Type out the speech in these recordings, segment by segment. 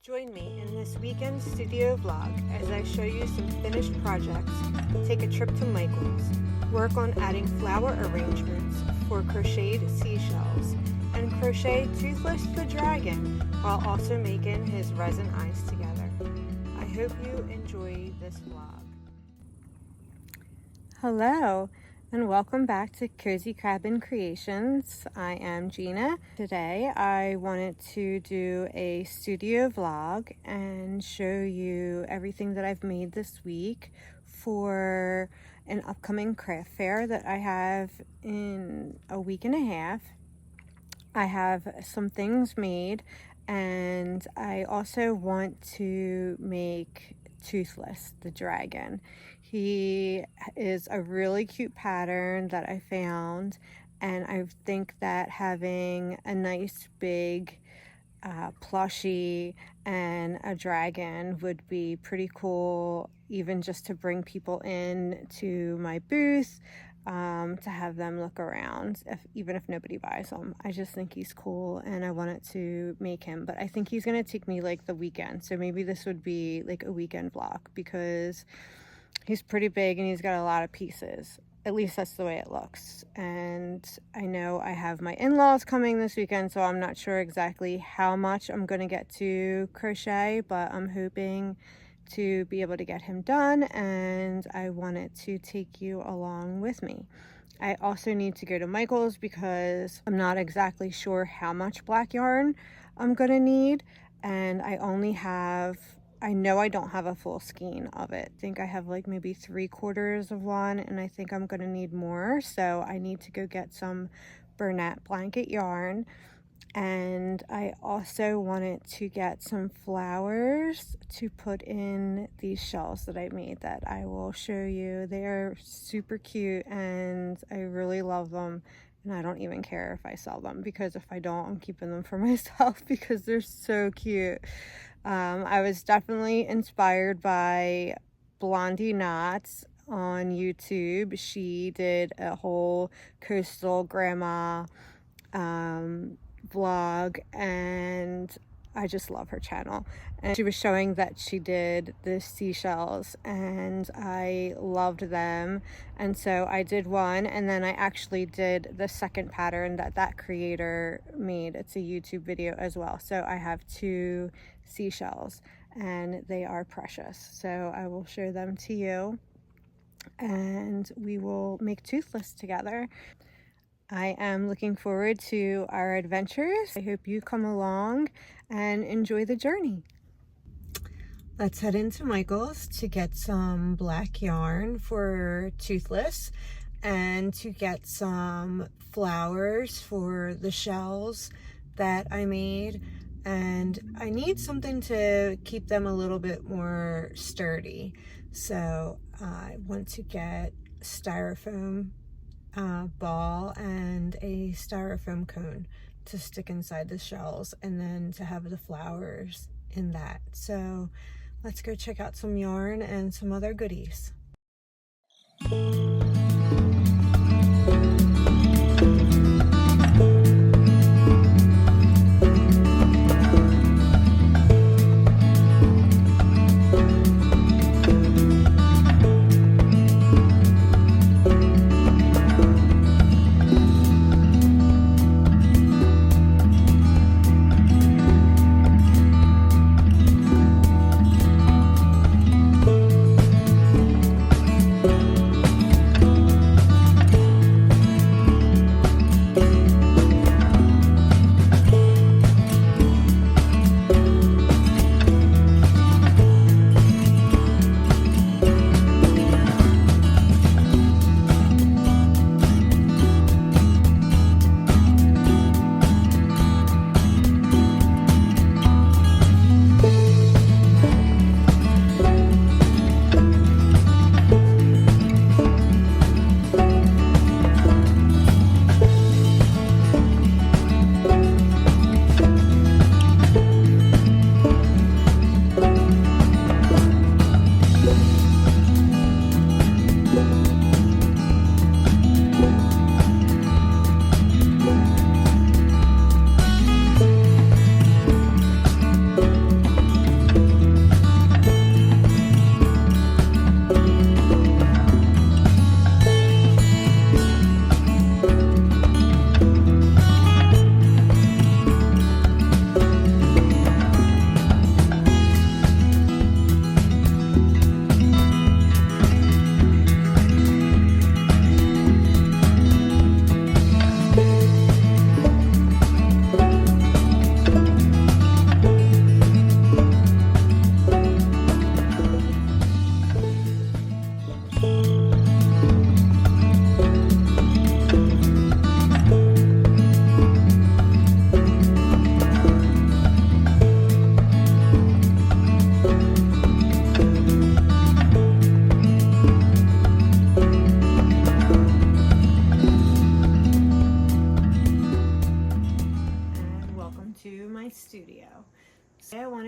Join me in this weekend studio vlog as I show you some finished projects, take a trip to Michael's, work on adding flower arrangements for crocheted seashells, and crochet Toothless the Dragon while also making his resin eyes together. I hope you enjoy this vlog. Hello and welcome back to Cozy Crabbin' Creations. I am Gina. Today I wanted to do a studio vlog and show you everything that I've made this week for an upcoming craft fair that I have in a week and a half. I have some things made and I also want to make Toothless the Dragon. He is a really cute pattern that I found, and I think that having a nice big plushie and a dragon would be pretty cool, even just to bring people in to my booth, to have them look around, even if nobody buys them. I just think he's cool and I wanted to make him, but I think he's gonna take me like the weekend, so maybe this would be like a weekend vlog because he's pretty big and he's got a lot of pieces. At least that's the way it looks. And I know I have my in-laws coming this weekend, so I'm not sure exactly how much I'm going to get to crochet, but I'm hoping to be able to get him done, and I wanted to take you along with me. I also need to go to Michael's because I'm not exactly sure how much black yarn I'm going to need, and I know I don't have a full skein of it. I think I have like maybe 3/4 of one, and I think I'm gonna need more. So I need to go get some Bernat blanket yarn. And I also wanted to get some flowers to put in these shells that I made that I will show you. They are super cute and I really love them. And I don't even care if I sell them, because if I don't, I'm keeping them for myself because they're so cute. I was definitely inspired by Blondie Knots on YouTube. She did a whole coastal grandma vlog, and I just love her channel. And she was showing that she did the seashells and I loved them, and so I did one, and then I actually did the second pattern that creator made. It's a YouTube video as well. So I have 2 seashells and they are precious, so I will show them to you and we will make Toothless together. I am looking forward to our adventures. I hope you come along and enjoy the journey. Let's head into Michael's to get some black yarn for Toothless and to get some flowers for the shells that I made. And I need something to keep them a little bit more sturdy. So I want to get styrofoam ball and a styrofoam cone to stick inside the shells, and then to have the flowers in that. So let's go check out some yarn and some other goodies.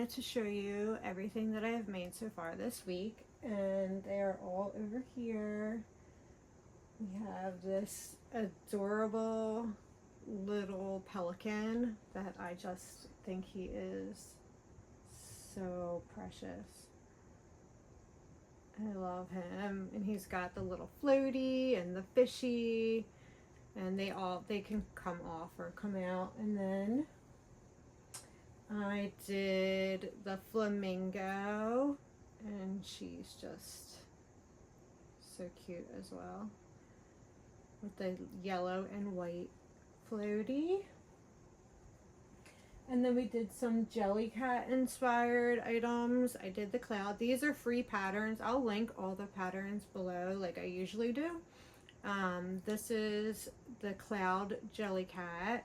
wanted to show you everything that I have made so far this week, and they are all over here. We have this adorable little pelican that I just think he is so precious. I love him, and he's got the little floaty and the fishy, and they can come off or come out. And then I did the flamingo, and she's just so cute as well, with the yellow and white floaty. And then we did some Jellycat inspired items. I did the cloud. These are free patterns. I'll link all the patterns below like I usually do. This is the cloud Jellycat.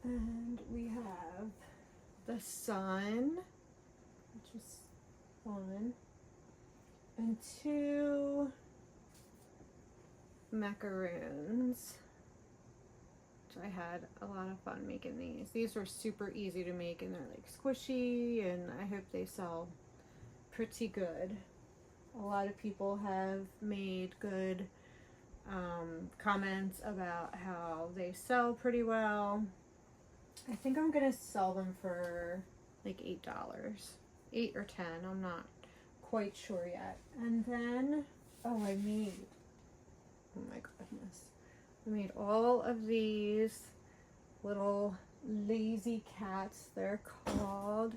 And we have the sun, which is fun. And 2 macaroons. I had a lot of fun making these. These were super easy to make, and they're like squishy, and I hope they sell pretty good. A lot of people have made good comments about how they sell pretty well. I think I'm gonna sell them for like $8, 8 or 10, I'm not quite sure yet. And then, oh my goodness. I made all of these little lazy cats, they're called.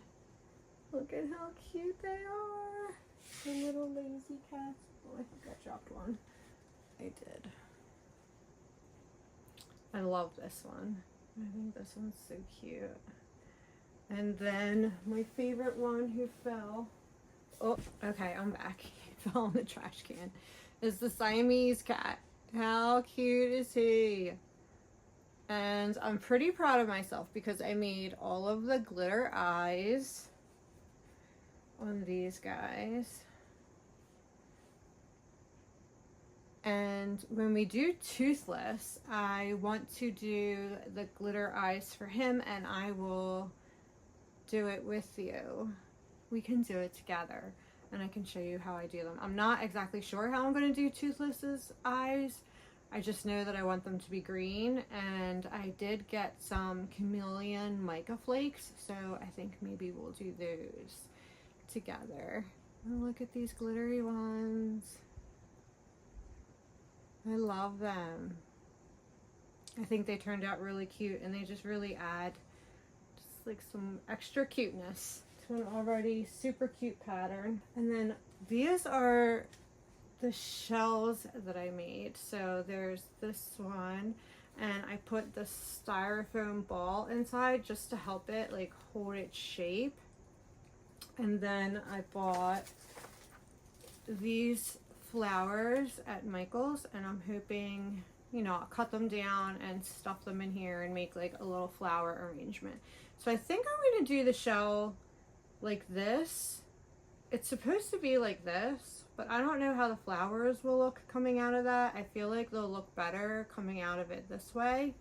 Look at how cute they are. The little lazy cats. Oh, I think I dropped one. I did. I love this one. I think this one's so cute. And then my favorite one who fell. Oh, okay, I'm back. He fell in the trash can. Is the Siamese cat. How cute is he? And I'm pretty proud of myself because I made all of the glitter eyes on these guys. And when we do Toothless, I want to do the glitter eyes for him, and I will do it with you. We can do it together, and I can show you how I do them. I'm not exactly sure how I'm going to do Toothless's eyes. I just know that I want them to be green, and I did get some chameleon mica flakes, so I think maybe we'll do those together. Oh, look at these glittery ones. I love them. I think they turned out really cute, and they just really add just like some extra cuteness to an already super cute pattern. And then these are the shells that I made. So there's this one, and I put the styrofoam ball inside just to help it like hold its shape. And then I bought these flowers at Michael's, and I'm hoping, you know, I'll cut them down and stuff them in here and make like a little flower arrangement. So I think I'm going to do the shell like this. It's supposed to be like this, but I don't know how the flowers will look coming out of that. I feel like they'll look better coming out of it this way.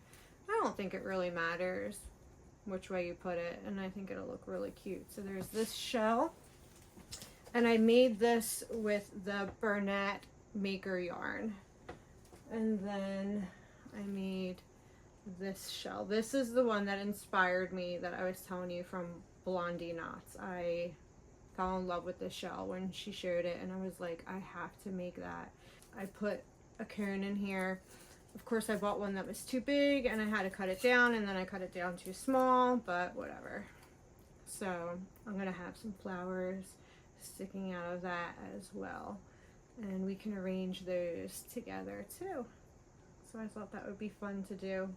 I don't think it really matters which way you put it, and I think it'll look really cute. So there's this shell, and I made this with the Bernat Maker yarn. And then I made this shell. This is the one that inspired me that I was telling you from Blondie Knots. I fell in love with this shell when she showed it, and I was like, I have to make that. I put a cone in here. Of course, I bought one that was too big, and I had to cut it down, and then I cut it down too small, but whatever. So I'm gonna have some flowers sticking out of that as well, and we can arrange those together too. So I thought that would be fun to do.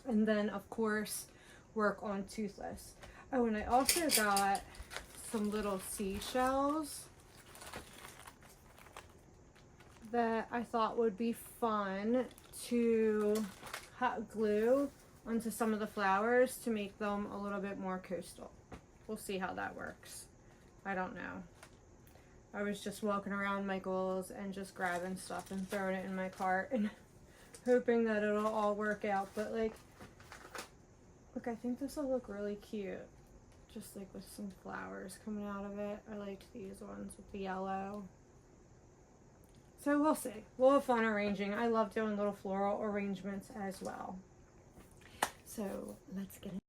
And then of course work on Toothless. Oh, and I also got some little seashells that I thought would be fun to hot glue onto some of the flowers to make them a little bit more coastal. We'll see how that works. I don't know. I was just walking around Michael's and just grabbing stuff and throwing it in my cart and hoping that it'll all work out. But like, look, I think this will look really cute. just like with some flowers coming out of it. I liked these ones with the yellow. So we'll see. We'll have fun arranging. I love doing little floral arrangements as well. So let's get it.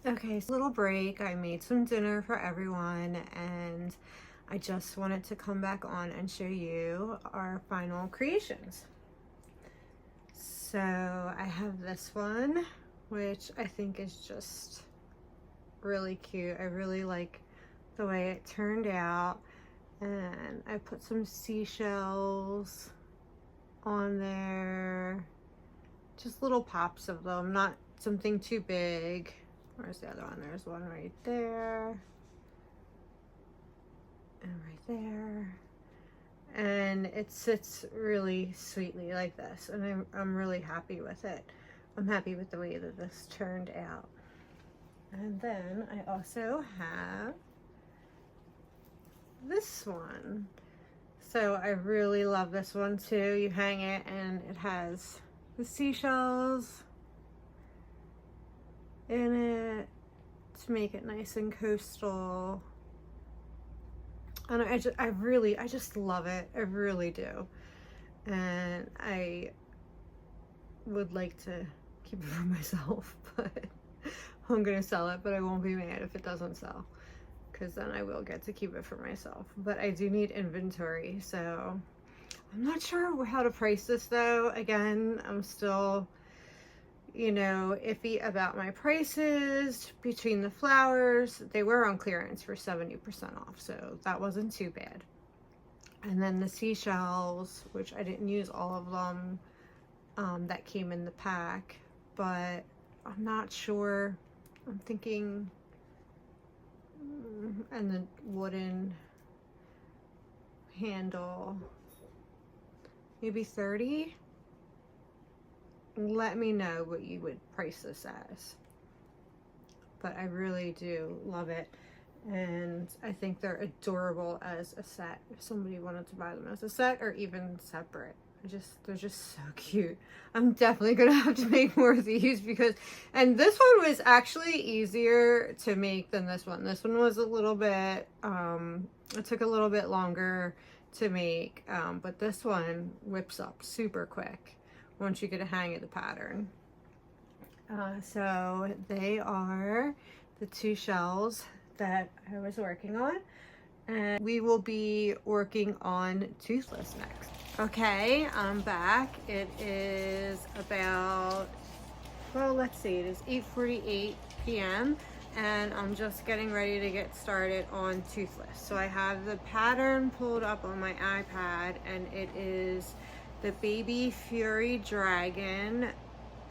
Okay, so little break. I made some dinner for everyone and I just wanted to come back on and show you our final creations. So I have this one, which I think is just really cute. I really like the way it turned out, and I put some seashells on there, just little pops of them, not something too big. Where's the other one? There's one right there and right there, and it sits really sweetly like this, and I'm really happy with it. I'm happy with the way that this turned out. And then I also have this one. So I really love this one too. You hang it and it has the seashells in it to make it nice and coastal. And I just love it. I really do. And I would like to keep it for myself, but I'm gonna sell it, but I won't be mad if it doesn't sell, because then I will get to keep it for myself. But I do need inventory, so I'm not sure how to price this though. Again, I'm still, you know, iffy about my prices. Between the flowers, they were on clearance for 70% off, so that wasn't too bad. And then the seashells, which I didn't use all of them, that came in the pack, but I'm not sure. I'm thinking, and the wooden handle, maybe 30. Let me know what you would price this as. But I really do love it. and I think they're adorable as a set if somebody wanted to buy them as a set or even separate. They're just so cute. I'm definitely gonna have to make more of these because, and this one was actually easier to make than this one. This one was a little bit, it took a little bit longer to make, but this one whips up super quick once you get a hang of the pattern. So they are the two shells that I was working on, and we will be working on Toothless next. Okay, I'm back. It is about, well, let's see, it is 8:48 p.m. and I'm just getting ready to get started on Toothless. So I have the pattern pulled up on my iPad, and it is the Baby Fury Dragon,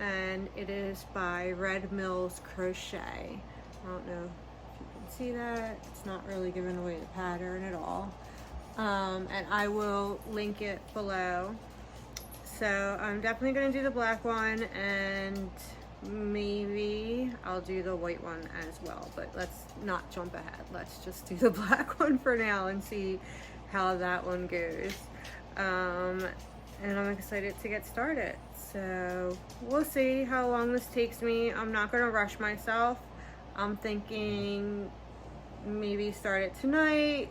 and it is by Red Mills Crochet. I don't know if you can see that. It's not really giving away the pattern at all. And I will link it below. So I'm definitely going to do the black one, and maybe I'll do the white one as well, but let's not jump ahead. Let's just do the black one for now and see how that one goes. And I'm excited to get started. So we'll see how long this takes me. I'm not going to rush myself. I'm thinking maybe start it tonight,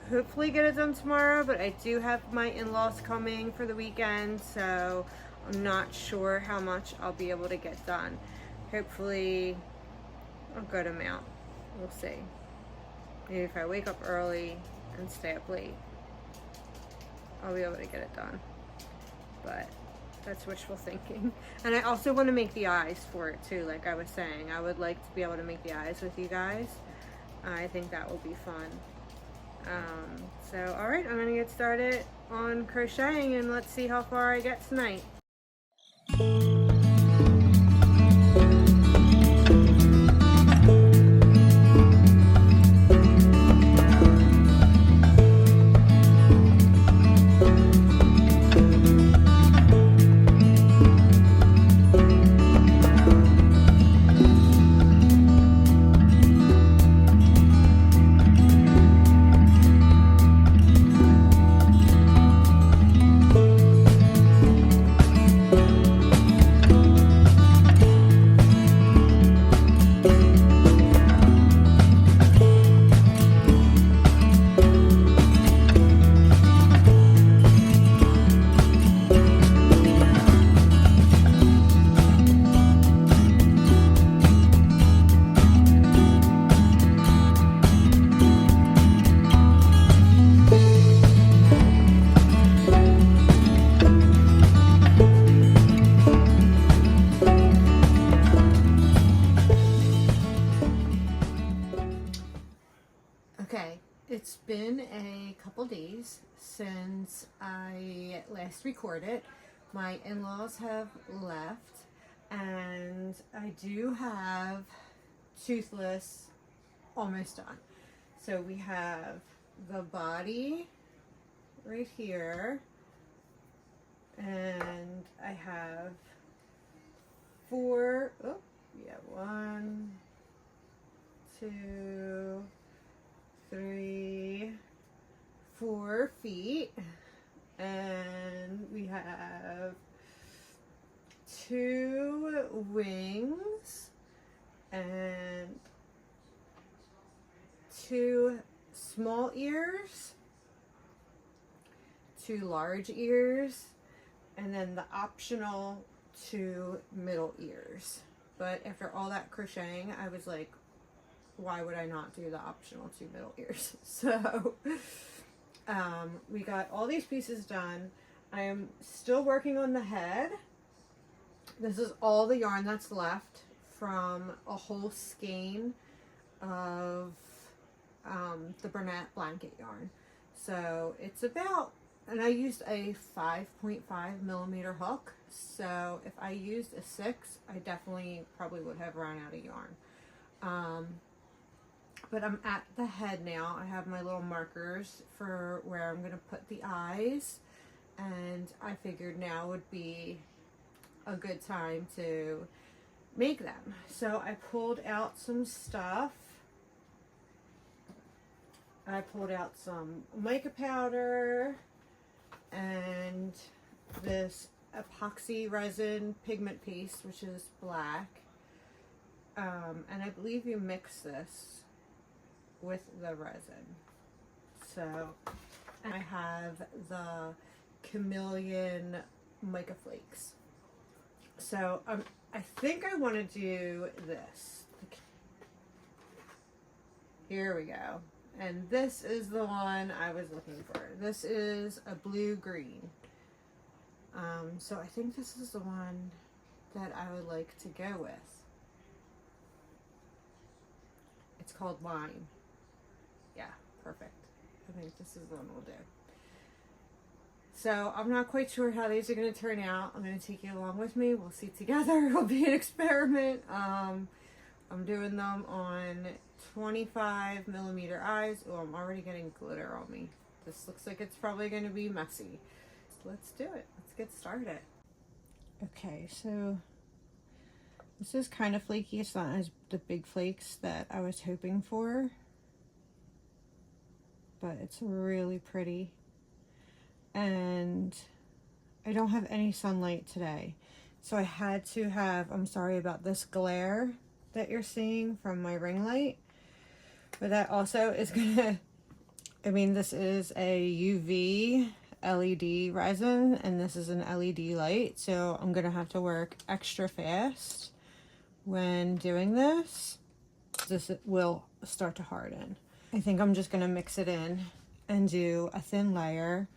hopefully get it done tomorrow, but I do have my in-laws coming for the weekend, so I'm not sure how much I'll be able to get done. Hopefully a good amount. We'll see. Maybe if I wake up early and stay up late, I'll be able to get it done. But that's wishful thinking. And I also want to make the eyes for it too, like I was saying. I would like to be able to make the eyes with you guys. I think that will be fun. So alright, I'm gonna get started on crocheting, and let's see how far I get tonight. Okay, it's been a couple days since I last recorded. My in-laws have left, and I do have Toothless almost done. So we have the body right here, and I have four, oh, yeah, 1, 2, 3, 4 feet, and we have 2 wings and 2 small ears, 2 large ears, and then the optional 2 middle ears. But after all that crocheting, I was like, why would I not do the optional 2 middle ears? So we got all these pieces done. I am still working on the head. This is all the yarn that's left from a whole skein of the Bernat blanket yarn. So it's about, and I used a 5.5 millimeter hook. So if I used a 6, I definitely probably would have run out of yarn. But I'm at the head now. I have my little markers for where I'm going to put the eyes, and I figured now would be a good time to make them. So I pulled out some stuff. I pulled out some mica powder and this epoxy resin pigment paste, which is black. And I believe you mix this with the resin. So I have the chameleon mica flakes. So I think I want to do this. Here we go. And this is the one I was looking for. This is a blue-green. So I think this is the one that I would like to go with. It's called Lime. Yeah, perfect. I think this is the one we'll do. So I'm not quite sure how these are going to turn out. I'm going to take you along with me. We'll see together. It'll be an experiment. I'm doing them on 25mm eyes. Oh, I'm already getting glitter on me. This looks like it's probably going to be messy. Let's do it. Let's get started. Okay, so this is kind of flaky. It's not as the big flakes that I was hoping for, but it's really pretty. And I don't have any sunlight today, so I had to have, I'm sorry about this glare that you're seeing from my ring light, but that also is gonna, I mean, this is a UV LED resin and this is an LED light, so I'm gonna have to work extra fast when doing this. This will start to harden. I think I'm just gonna mix it in and do a thin layer,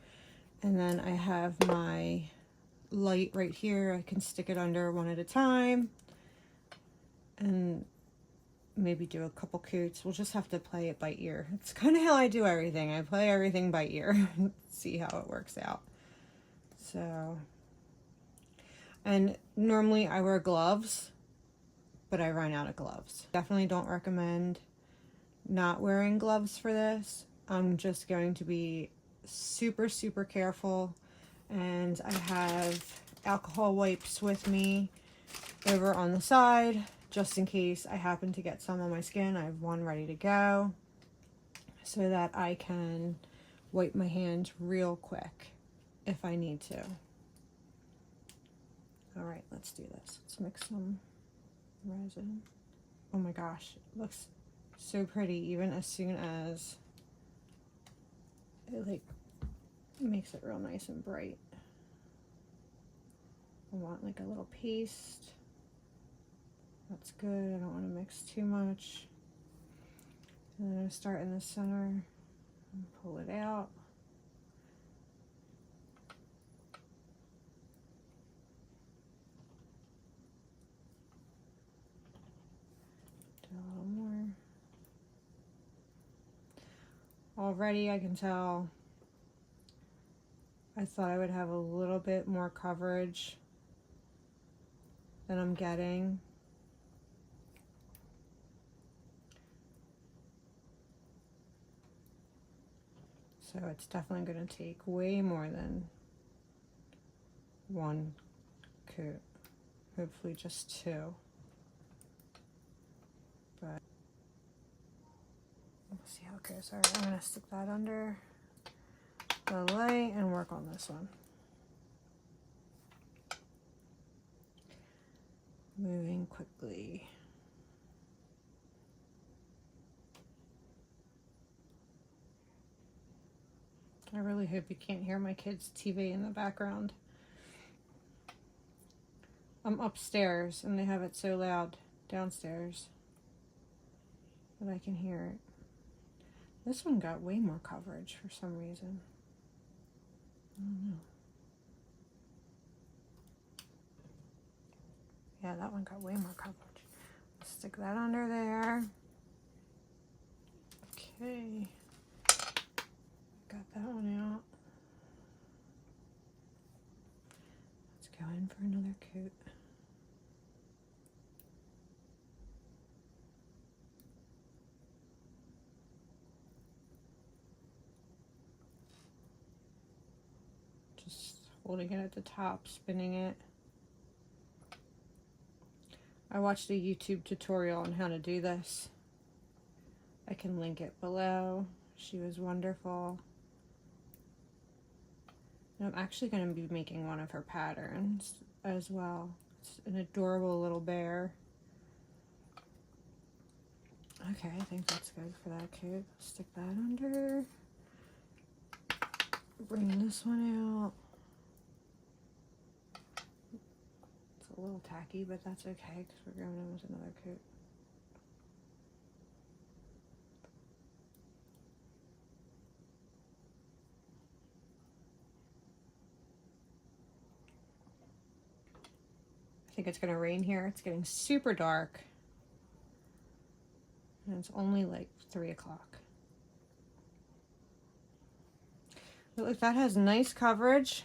and then I have my light right here. I can stick it under one at a time and maybe do a couple coats. We'll just have to play it by ear. It's kind of how I do everything. I play everything by ear. See how it works out. So, and normally I wear gloves, but I run out of gloves. Definitely don't recommend not wearing gloves for this. I'm just going to be super careful, and I have alcohol wipes with me over on the side just in case I happen to get some on my skin. I have one ready to go so that I can wipe my hands real quick if I need to. All right, let's do this. Let's mix some resin. Oh my gosh, it looks so pretty even as soon as it like makes it real nice and bright. I want like a little paste. That's good. I don't want to mix too much. And then I start in the center and pull it out. Do a little more. Already I can tell I thought I would have a little bit more coverage than I'm getting. So it's definitely going to take way more than one coat, hopefully just two. But we'll see how it goes. All right, I'm going to stick that under the light and work on this one. Moving quickly. I really hope you can't hear my kids' TV in the background. I'm upstairs and they have it so loud downstairs that I can hear it. This one got way more coverage for some reason. I don't know. Yeah, that one got way more coverage. Stick that under there. Okay. Got that one out. Let's go in for another coat. Just holding it at the top, spinning it. I watched a YouTube tutorial on how to do this. I can link it below She was wonderful. And I'm actually going to be making one of her patterns as well. It's an adorable little bear. Okay, I think that's good for that coat. Stick that under. Bring this one out. It's a little tacky, but that's okay because we're going in with another coat. I think it's going to rain here. It's getting super dark. And it's only like 3 o'clock. But look, that has nice coverage.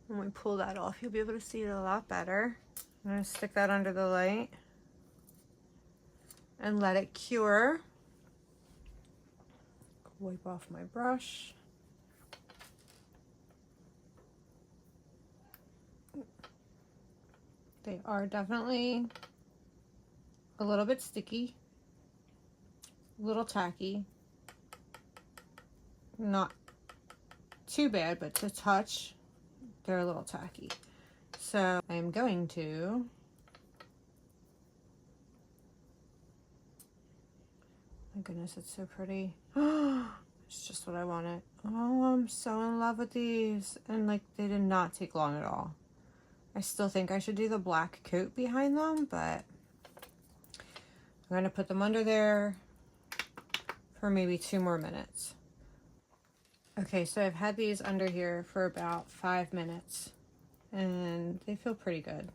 When we pull that off, you'll be able to see it a lot better. I'm going to stick that under the light and let it cure. Wipe off my brush. They are definitely a little bit sticky, a little tacky. Not too bad, but to touch, they're a little tacky. So I'm going to my goodness, it's so pretty. It's just what I wanted. Oh, I'm so in love with these. And like, they did not take long at all. I still think I should do the black coat behind them, but I'm going to put them under there for maybe 2 more minutes. Okay, so I've had these under here for about 5 minutes and they feel pretty good.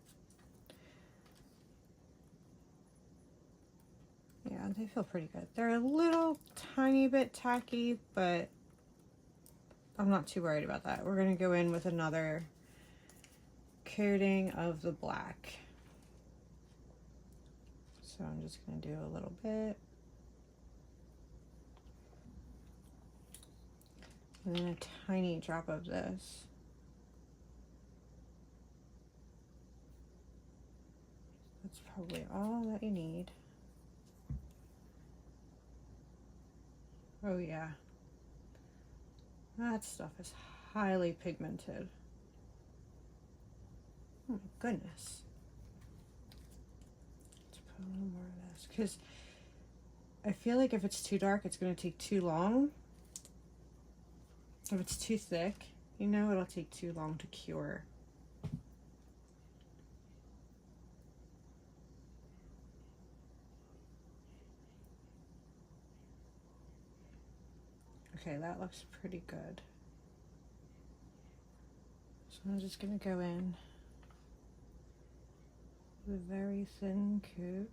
Yeah, they feel pretty good. They're a little tiny bit tacky, but I'm not too worried about that. We're going to go in with another coating of the black. So I'm just going to do a little bit. And then a tiny drop of this. That's probably all that you need. Oh yeah. That stuff is highly pigmented. Oh my goodness. Let's put a little more of this because I feel like if it's too dark, it's going to take too long. If it's too thick, you know, it'll take too long to cure. Okay, that looks pretty good. So I'm just going to go in with a very thin coat.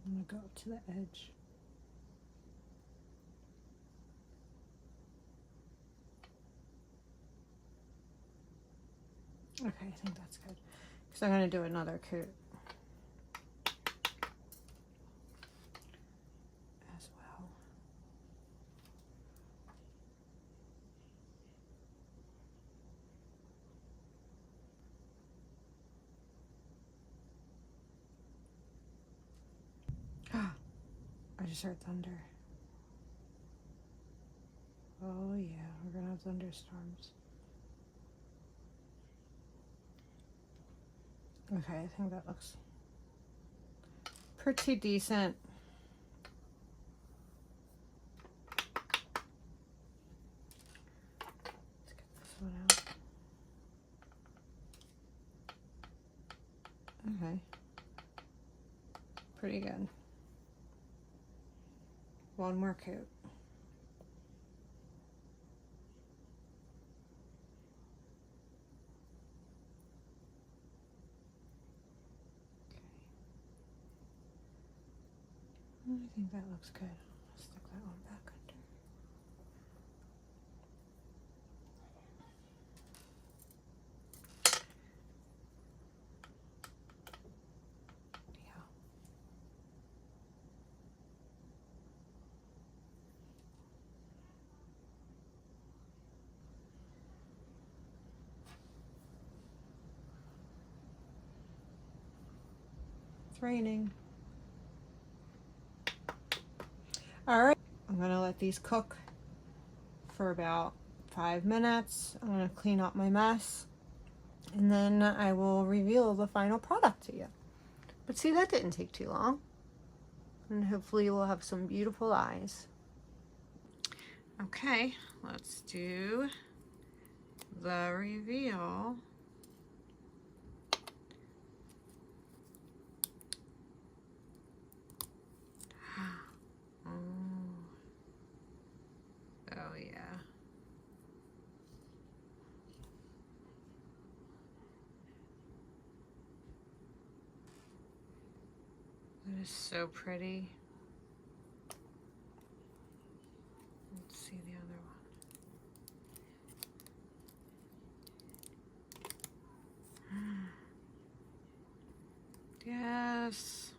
I'm going to go up to the edge. Okay, I think that's good. Because I'm going to do another coat as well. I just heard thunder. Oh yeah, we're going to have thunderstorms. Okay, I think that looks pretty decent. Let's get this one out. Okay. Pretty good. One more coat. I think that looks good. I'll stick that one back under. Yeah. It's raining. All right, I'm gonna let these cook for about 5 minutes. I'm gonna clean up my mess, and then I will reveal the final product to you. But see, that didn't take too long. And hopefully we'll have some beautiful eyes. Okay, let's do the reveal. Oh yeah. That is so pretty. Let's see the other one. Yes.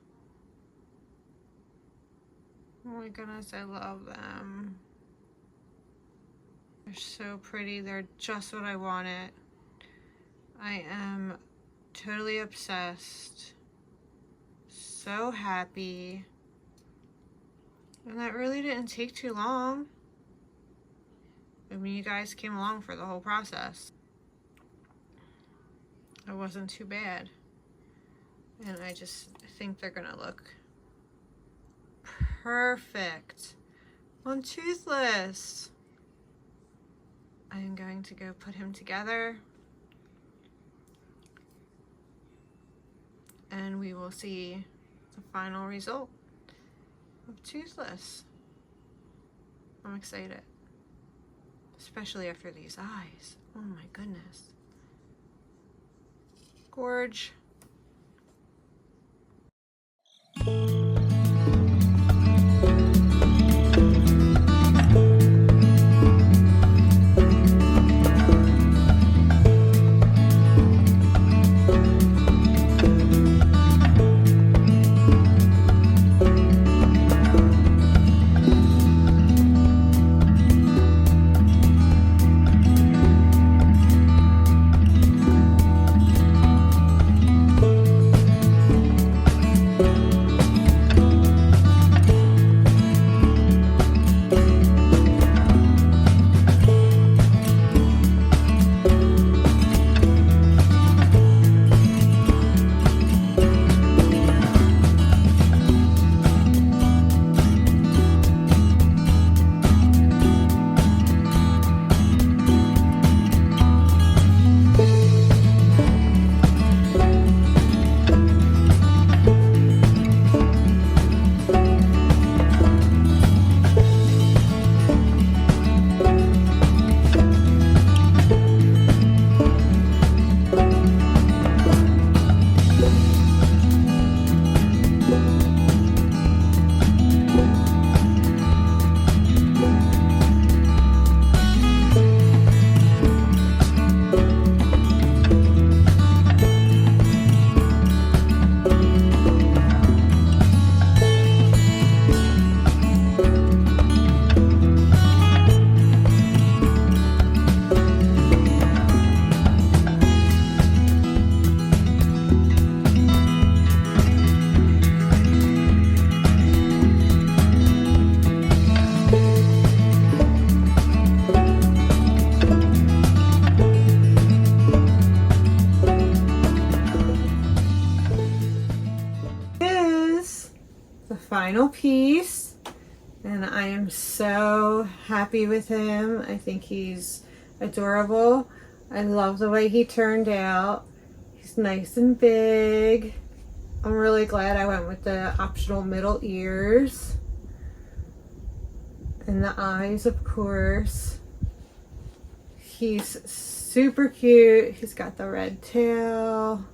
Oh my goodness, I love them. They're so pretty. They're just what I wanted. I am totally obsessed. So happy. And that really didn't take too long. I mean, you guys came along for the whole process. It wasn't too bad. And I just think they're gonna look perfect on Toothless. I am going to go put him together, and we will see the final result of Toothless. I'm excited, especially after these eyes. Oh my goodness. Gorge. Final piece, and I am so happy with him. I think he's adorable. I love the way he turned out. He's nice and big. I'm really glad I went with the optional middle ears and the eyes, of course. He's super cute. He's got the red tail,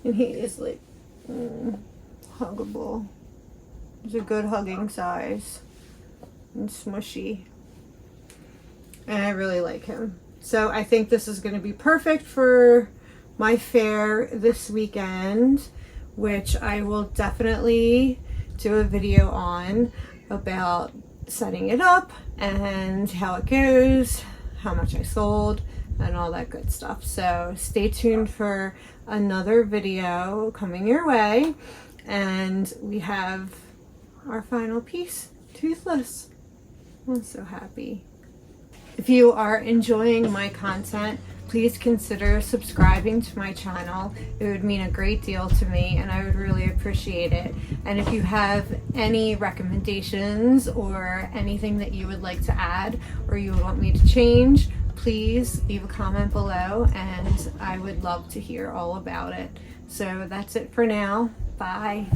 and he is like huggable. He's a good hugging size and smushy, and I really like him. So I think this is going to be perfect for my fair this weekend, which I will definitely do a video on about setting it up and how it goes, how much I sold, and all that good stuff. So stay tuned for another video coming your way. And we have our final piece, Toothless. I'm so happy. If you are enjoying my content, please consider subscribing to my channel. It would mean a great deal to me and I would really appreciate it. And if you have any recommendations or anything that you would like to add or you would want me to change, please leave a comment below and I would love to hear all about it. So that's it for now. Bye.